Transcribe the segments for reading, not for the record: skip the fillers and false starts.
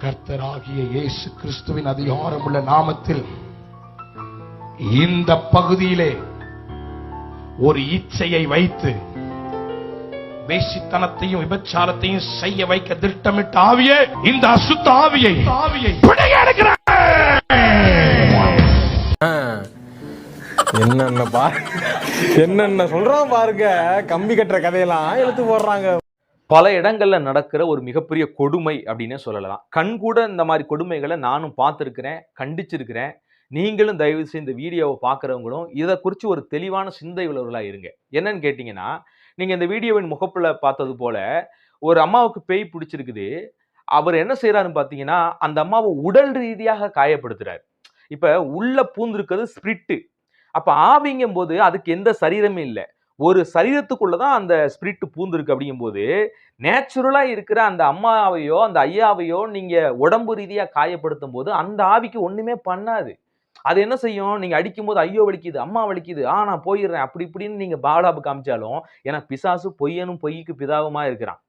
கர்த்தராகிய இயேசு கிறிஸ்துவின் அதிகாரமுள்ள நாமத்தில் இந்த பகுதியிலே ஒரு இச்சையை வைத்து வேசித்தனத்தையும் விபச்சாரத்தையும் செய்ய வைக்க திட்டமிட்ட ஆவியே, இந்த அசுத்த ஆவியை என்னென்ன சொல்றான் பாருங்க. கம்பி கட்டுற கதையெல்லாம் எழுத்து போடுறாங்க. பல இடங்கள்ல நடக்கிற ஒரு மிகப்பெரிய கொடுமை அப்படின்னு சொல்லலாம். கண் கூட இந்த மாதிரி கொடுமைகளை நானும் பார்த்துருக்கிறேன், கண்டிச்சிருக்கிறேன். நீங்களும் தயவு செய்து இந்த வீடியோவை பார்க்குறவங்களும் இதை குறித்து ஒரு தெளிவான சிந்தை உள்ளவர்களாக இருங்க. என்னன்னு கேட்டிங்கன்னா, நீங்கள் இந்த வீடியோவின் முகப்பில் பார்த்தது போல ஒரு அம்மாவுக்கு பேய் பிடிச்சிருக்குது. அவர் என்ன செய்கிறாருன்னு பார்த்தீங்கன்னா, அந்த அம்மாவை உடல் ரீதியாக காயப்படுத்துறாரு. இப்போ உள்ள பூந்திருக்கிறது ஸ்பிரிட்டு. அப்போ ஆவிங்கும் போது அதுக்கு எந்த சரீரமே இல்லை, ஒரு சரீரத்துக்குள்ளதான் அந்த ஸ்பிரிட் பூந்திருக்கு. அப்படிங்கும்போது நேச்சுரலாக இருக்கிற அந்த அம்மாவையோ அந்த ஐயாவையோ நீங்கள் உடம்பு ரீதியாக காயப்படுத்தும் போது அந்த ஆவிக்கு ஒன்றுமே பண்ணாது. அது என்ன செய்யும், நீங்க அடிக்கும் போது ஐயோ வலிக்குது, அம்மா வலிக்குது, நான் போயிடுறேன் அப்படி இப்படின்னு நீங்க பாலாபு காமிச்சாலும், ஏன்னா பிசாசு பொய்யனும் பொய்க்கு பிதாவுமா இருக்கிறான்.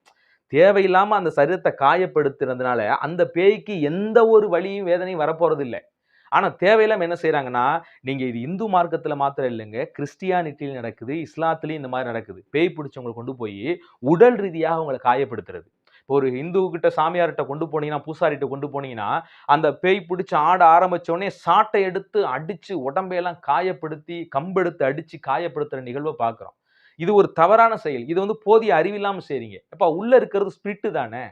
தேவையில்லாம அந்த சரீரத்தை காயப்படுத்துறதுனால அந்த பேய்க்கு எந்த ஒரு வலியும் வேதனையும் வரப்போறது இல்லை. ஆனா தேவையில்லாம என்ன செய்யறாங்கன்னா, நீங்க இது இந்து மார்க்கத்துல மாத்திரம் இல்லைங்க, கிறிஸ்டியானிட்டியில் நடக்குது, இஸ்லாத்திலையும் இந்த மாதிரி நடக்குது. பேய் பிடிச்சவங்களை கொண்டு போய் உடல் ரீதியாக அவங்களை காயப்படுத்துறது. இப்போ ஒரு இந்து கிட்ட சாமியார்கிட்ட கொண்டு போனீங்கன்னா, பூசாரிட்ட கொண்டு போனீங்கன்னா, அந்த பேய் பிடிச்சி ஆட ஆரம்பிச்சோடனே சாட்டை எடுத்து அடிச்சு உடம்பையெல்லாம் காயப்படுத்தி கம்பெடுத்து அடிச்சு காயப்படுத்துற நிகழ்வை பார்க்குறோம். இது ஒரு தவறான செயல். இது வந்து போதிய அறிவில்லாம செய்றீங்க. அப்ப உள்ள இருக்கிறது ஸ்பிரிட்டு தானே.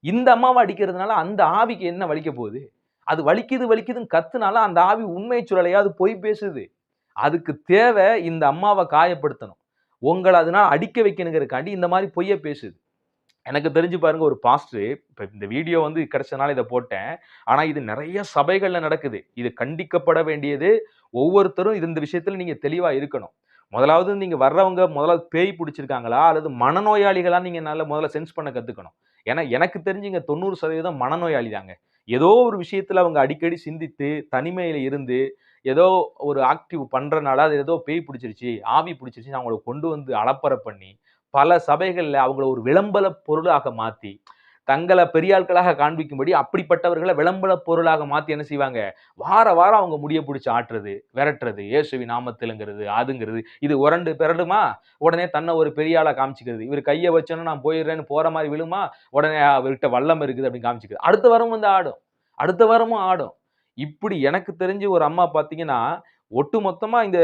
இந்த அம்மாவை அடிக்கிறதுனால அந்த ஆவிக்கு என்ன வலிக்க போகுது? அது வலிக்குது வலிக்குதுன்னு கத்துனால அந்த ஆவி உண்மை சொல்லலையா, அது பொய் பேசுது. அதுக்கு தேவை இந்த அம்மாவை காயப்படுத்தணும், உங்களை அதனால அடிக்க வைக்கணுங்கிறதுக்காண்டி இந்த மாதிரி பொய்ய பேசுது. எனக்கு தெரிஞ்சு பாருங்க, ஒரு பாஸ்டர், இப்ப இந்த வீடியோ வந்து கிடைச்சனால இதை போட்டேன். ஆனா இது நிறைய சபைகள்ல நடக்குது. இது கண்டிக்கப்பட வேண்டியது. ஒவ்வொருத்தரும் இந்த விஷயத்துல நீங்க தெளிவா இருக்கணும். முதலாவது நீங்க வர்றவங்க முதலாவது பேய் பிடிச்சிருக்காங்களா அல்லது மனநோயாளிகளா நீங்க முதல்ல சென்ஸ் பண்ண கத்துக்கணும். ஏன்னா எனக்கு தெரிஞ்சுங்க 90% மனநோயாளி தாங்க. ஏதோ ஒரு விஷயத்துல அவங்க அடிக்கடி சிந்தித்து தனிமையில இருந்து ஏதோ ஒரு ஆக்டிவ் பண்றனால அது ஏதோ பேய் பிடிச்சிருச்சு, ஆவி பிடிச்சிருச்சு, அவங்களை கொண்டு வந்து அலப்பறை பண்ணி பல சபைகள்ல அவங்கள ஒரு விளம்பர பொருளாக மாத்தி தங்களை பெரியாட்களாக காண்பிக்கும்படி அப்படிப்பட்டவர்களை விளம்பர பொருளாக மாத்தி என்ன செய்வாங்க, வார வாரம் அவங்க முடிய பிடிச்சி ஆட்டுறது, விரட்டுறது, இயேசுவி நாமத்திலங்கிறது அதுங்கிறது. இது உரண்டு பிறடுமா, உடனே தன்னை ஒரு பெரிய ஆளா காமிச்சிக்கிறது. இவர் கையை வச்சோன்னா நான் போயிடுறேன்னு போற மாதிரி விழுமா, உடனே அவர்கிட்ட வல்லம் இருக்குது அப்படின்னு காமிச்சிக்கிறது. அடுத்த வாரம் வந்து ஆடும், அடுத்த வாரமும் ஆடும். இப்படி எனக்கு தெரிஞ்சு ஒரு அம்மா பார்த்தீங்கன்னா, ஒட்டு மொத்தமா இந்த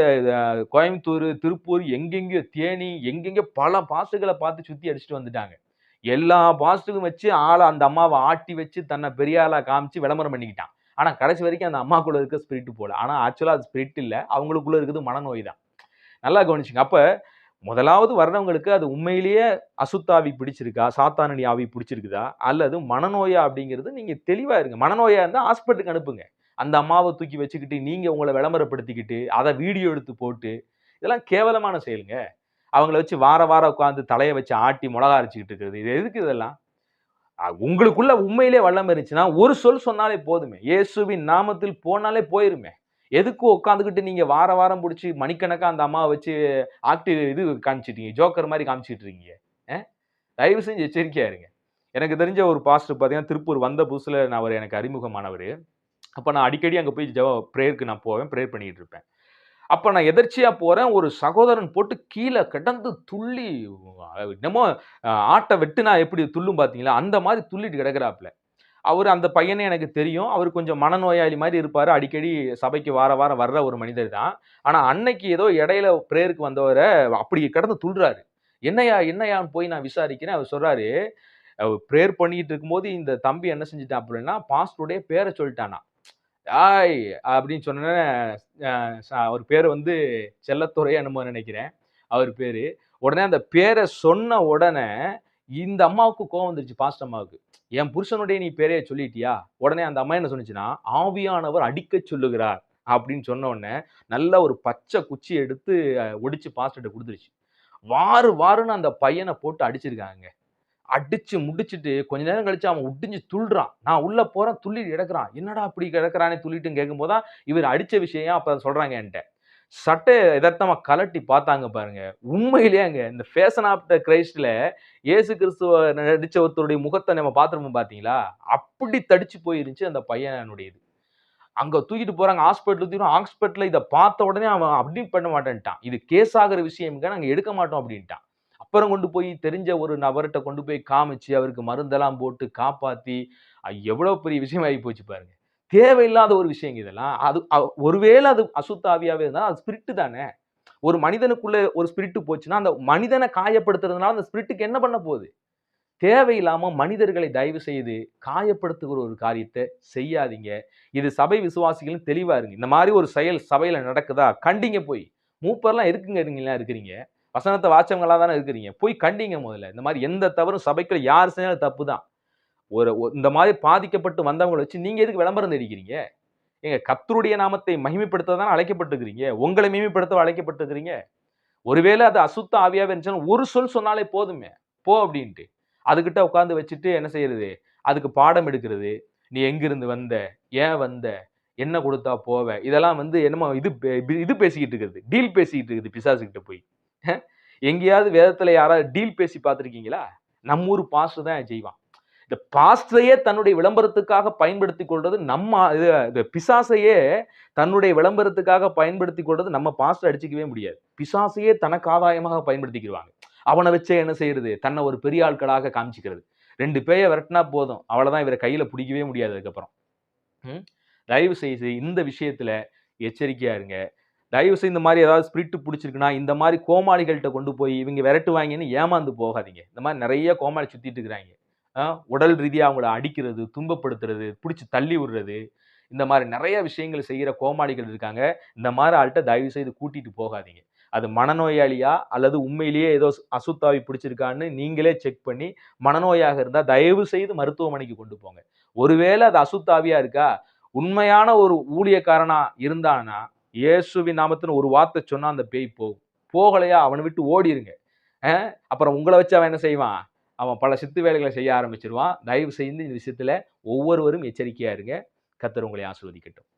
கோயம்புத்தூர், திருப்பூர், எங்கெங்கயோ தேனி, எங்கெங்கயோ பல பாஸ்டுகளை பார்த்து சுத்தி அடிச்சுட்டு வந்துட்டாங்க. எல்லா பாஸ்டுக்கும் வச்சு ஆளை அந்த அம்மாவை ஆட்டி வச்சு தன்னை பெரிய ஆளா காமிச்சு விளம்பரம் பண்ணிக்கிட்டான். ஆனா கடைசி வரைக்கும் அந்த அம்மாக்குள்ள இருக்க ஸ்பிரிட் போல. ஆனா ஆக்சுவலா அது ஸ்பிரிட் இல்ல, அவங்களுக்குள்ள இருக்குது மனநோய் தான். நல்லா கவனிச்சுங்க. அப்ப முதலாவது வர்றவங்களுக்கு அது உண்மையிலேயே அசுத்தாவி பிடிச்சிருக்கா, சாத்தானடி ஆவி பிடிச்சிருக்குதா, அல்லது மனநோயா அப்படிங்கிறது நீங்க தெளிவா இருங்க. மனநோயா இருந்தா ஹாஸ்பிட்டலுக்கு அனுப்புங்க. அந்த அம்மாவை தூக்கி வச்சுக்கிட்டு நீங்க உங்களை விளம்பரப்படுத்திக்கிட்டு அதை வீடியோ எடுத்து போட்டு, இதெல்லாம் கேவலமான செயலுங்க. அவங்கள வச்சு வார வாரம் உட்காந்து தலையை வச்சு ஆட்டி மிளகா அரைச்சிக்கிட்டு இருக்கிறது, இது எதுக்கு இதெல்லாம்? உங்களுக்குள்ள உண்மையிலே வல்லமை இருந்துச்சுன்னா ஒரு சொல் சொன்னாலே போதுமே, இயேசுவின் நாமத்தில் போனாலே போயிருமே. எதுக்கு உட்காந்துக்கிட்டு நீங்க வார வாரம் பிடிச்சி மணிக்கணக்கா அந்த அம்மாவை வச்சு ஆக்டிவ் இது காமிச்சிட்டீங்க, ஜோக்கர் மாதிரி காமிச்சிட்டு இருக்கீங்க. தயவு செஞ்சு எச்சரிக்கையா இருங்க. எனக்கு தெரிஞ்ச ஒரு பாஸ்டர் பார்த்தீங்கன்னா, திருப்பூர் வந்த புதுசுல அவர் எனக்கு அறிமுகமானவர். அப்போ நான் அடிக்கடி அங்கே போய் ப்ரேயருக்கு நான் போவேன், ப்ரேயர் பண்ணிட்டு இருப்பேன். அப்போ நான் எதர்ச்சியா போறேன், ஒரு சகோதரன் போட்டு கீழே கிடந்து துள்ளி, என்னமோ ஆட்டை வெட்டுனா எப்படி துள்ளும் பார்த்தீங்களா, அந்த மாதிரி துள்ளிட்டு கிடக்குறாப்புல. அவர் அந்த பையனே எனக்கு தெரியும். அவர் கொஞ்சம் மனநோயாளி மாதிரி இருப்பாரு. அடிக்கடி சபைக்கு வார வாரம் வர்ற ஒரு மனிதர் தான். ஆனா அன்னைக்கு ஏதோ இடையில பிரேயருக்கு வந்தவரை அப்படி கிடந்து துள்ளுறாரு. என்னையா என்னையான்னு போய் நான் விசாரிக்கிறேன். அவர் சொல்றாரு, பிரேயர் பண்ணிட்டு இருக்கும்போது இந்த தம்பி என்ன செஞ்சுட்டான் அப்படின்னா, பாஸ்டருடைய பேரை சொல்லிட்டானா. ஆய் அப்படின்னு சொன்ன அவர் பேரு வந்து செல்லத்துறை என்னமோ நினைக்கிறேன் அவர் பேரு. உடனே அந்த பேரை சொன்ன உடனே இந்த அம்மாவுக்கு கோவம் வந்துருச்சு, பாஸ்டர் அம்மாவுக்கு. என் புருஷனுடைய நீ பேரைய சொல்லிட்டியா? உடனே அந்த அம்மா என்ன சொன்னுச்சுன்னா, ஆவியானவர் அடிக்க சொல்லுகிறார் அப்படின்னு சொன்ன உடனே நல்ல ஒரு பச்சை குச்சி எடுத்து ஒடிச்சு பாஸ்டர்கிட்ட கொடுத்துருச்சு. வாரு வாருன்னு அந்த பையனை போட்டு அடிச்சிருக்காங்க. அடிச்சு முடிச்சுட்டு கொஞ்ச நேரம் கழிச்சு அவன் உடிஞ்சு துள்றான். நான் உள்ள போறேன், துள்ளி கிடக்குறான். என்னடா இப்படி கிடக்குறானே துள்ளிட்டுன்னு கேட்கும்போது தான் இவர் அடிச்ச விஷயம் அப்ப சொல்றாங்க என்ட்ட. சட்டைய எதார்த்தமா கழட்டி பார்த்தாங்க பாருங்க. உண்மையிலேயேங்க இந்த ஃபேஷன் ஆஃப் த கிரைஸ்ட்ல இயேசு கிறிஸ்துவ நடிச்ச ஒருத்தருடைய முகத்த நம்ம பார்த்திருப்போம் பார்த்தீங்களா? அப்படி தடிச்சு போயிருந்துச்சு அந்த பையனுடையது. அங்க தூக்கிட்டு போறாங்க ஹாஸ்பிட்டல் தூக்கிட்டு ஹாஸ்பிட்டல்ல இத பார்த்த உடனே அவன் அட்மிட் பண்ண மாட்டேன்ட்டான். இது கேஸ் ஆகுற விஷயம்ங்க நாங்க எடுக்க மாட்டோம் அப்படின்ட்டான். அப்புறம் கொண்டு போய் தெரிஞ்ச ஒரு நபர்ட்ட கொண்டு போய் காமிச்சு, அவருக்கு மருந்தெல்லாம் போட்டு காப்பாத்தி, எவ்வளவு பெரிய விஷயம் ஆகி போச்சு பாருங்க. தேவையில்லாத ஒரு விஷயங்க இதெல்லாம். அது ஒருவேளை அது அசுத்த ஆவியாவே இருந்தா அது ஸ்பிரிட் தானே. ஒரு மனிதனுக்குள்ள ஒரு ஸ்பிரிட் போச்சுன்னா, அந்த மனிதன காயப்படுத்துறதுனால அந்த ஸ்பிரிட்டுக்கு என்ன பண்ண போகுது? தேவையில்லாம மனிதர்களை தயவு செய்து காயப்படுத்துகிற ஒரு காரியத்த செய்யாதீங்க. இது சபை விசுவாசிகளும் தெளிவா இருங்க. இந்த மாரி ஒரு செயல் சபையில நடக்குதா? கண்டிங்க போய். மூப்பர்லாம் எதுக்குங்க நீங்கலாம் இருக்கிறீங்க? வசனத்த வாச்சவங்களா தானே இருக்கிறீங்க. போய் கண்டிங்க முதல்ல. இந்த மாரி எந்த தவறும் சபைக்குள்ள யார் செஞ்சாலும் தப்பு தான். இந்த மாரி பாதிக்கப்பட்டு வந்தவங்கள வச்சு நீங்க எதுக்கு விளம்பரம் தேடிக்கிறீங்க? ஏங்க கர்த்தருடைய நாமத்தை மகிமைப்படுத்த தானே அழைக்கப்பட்டிருக்கிறீங்க. உங்கள மகிமைப்படுத்தவா அழைக்கப்பட்டிருக்கிறீங்க. ஒருவேளை அது அசுத்த ஆவியாவே இருந்துச்சுன்னா, ஒரு சொல் சொன்னாலே போதுமே. போ அப்டின்ட்டு. அதுகிட்ட உட்கார்ந்து வச்சுட்டு என்ன செய்றது? அதுக்கு பாடம் எடுக்கிறது. நீ எங்கிருந்து வந்த? ஏன் வந்த? என்ன குடுத்தா போவ? இதெல்லாம் வந்து என்னமோ இது பேசிக்கிட்டு இருக்கிறது. டீல் பேசிக்கிட்டு இருக்குது பிசாசுகிட்ட போய். எங்கேயாவது வேதத்துல யாராவது டீல் பேசி பார்த்திருக்கீங்களா? நம்ம ஊர் பாஸ்டர் தான் செய்வான். இந்த பாஸ்டரையே தன்னுடைய விளம்பரத்துக்காக பயன்படுத்திக் கொள்றது இது பிசாசையே தன்னுடைய விளம்பரத்துக்காக பயன்படுத்திக் கொள்றது நம்ம பாஸ்டர் அடிச்சுக்கவே முடியாது. பிசாசையே தனக்கு ஆதாயமாக பயன்படுத்திக்கிருவாங்க. அவன வச்சே என்ன செய்யறது? தன்னை ஒரு பெரிய ஆட்களாக காமிச்சுக்கிறது. 2 பேய விரட்டுனா போதும். அவ்வளவுதான் இவர கையில புடிக்கவே முடியாது அதுக்கப்புறம். ம். தயவு செய்து இந்த விஷயத்துல எச்சரிக்கையா இருங்க. தயவு செய்து இந்த மாரி ஏதாவது ஸ்பிரிட் புடிச்சிருக்குன்னா, இந்த மாரி கோமாளிகள்ட்ட கொண்டு போய் இவங்க விரட்டுவாங்கன்னு ஏமாந்து போகாதீங்க. இந்த மாரி நெறைய கோமாளி சுத்திட்டு இருக்கிறாங்க. உடல் ரீதியா அவங்கள அடிக்கிறது, துன்பப்படுத்துறது, புடிச்சு தள்ளி விடுறது, இந்த மாரி நெறைய விஷயங்கள் செய்யற கோமாளிகள் இருக்காங்க. இந்த மாரி ஆள்ட்ட தயவு செய்து கூட்டிட்டு போகாதீங்க. அது மனநோயாளியா அல்லது உண்மையிலேயே ஏதோ அசுத்தாவி பிடிச்சிருக்கான்னு நீங்களே செக் பண்ணி, மனநோயாக இருந்தா தயவு செய்து மருத்துவமனைக்கு கொண்டு போங்க. ஒருவேளை அது அசுத்தாவியா இருக்கா, உண்மையான ஒரு ஊழியக்காரனா இருந்தான்னா, இயேசுவின் நாமத்தின்னு ஒரு வார்த்தை சொன்னா அந்த பேய் போகும். போகலையா அவன விட்டு ஓடிருங்க. அப்புறம் உங்கள வச்சு அவன் என்ன செய்வான்? அவன் பல சித்து வேலைகள செய்ய ஆரம்பிச்சுருவான். தயவு செய்து இந்த விஷயத்துல ஒவ்வொருவரும் எச்சரிக்கையா இருங்க. கர்த்தர் உங்களை ஆசீர்வதிக்கட்டும்.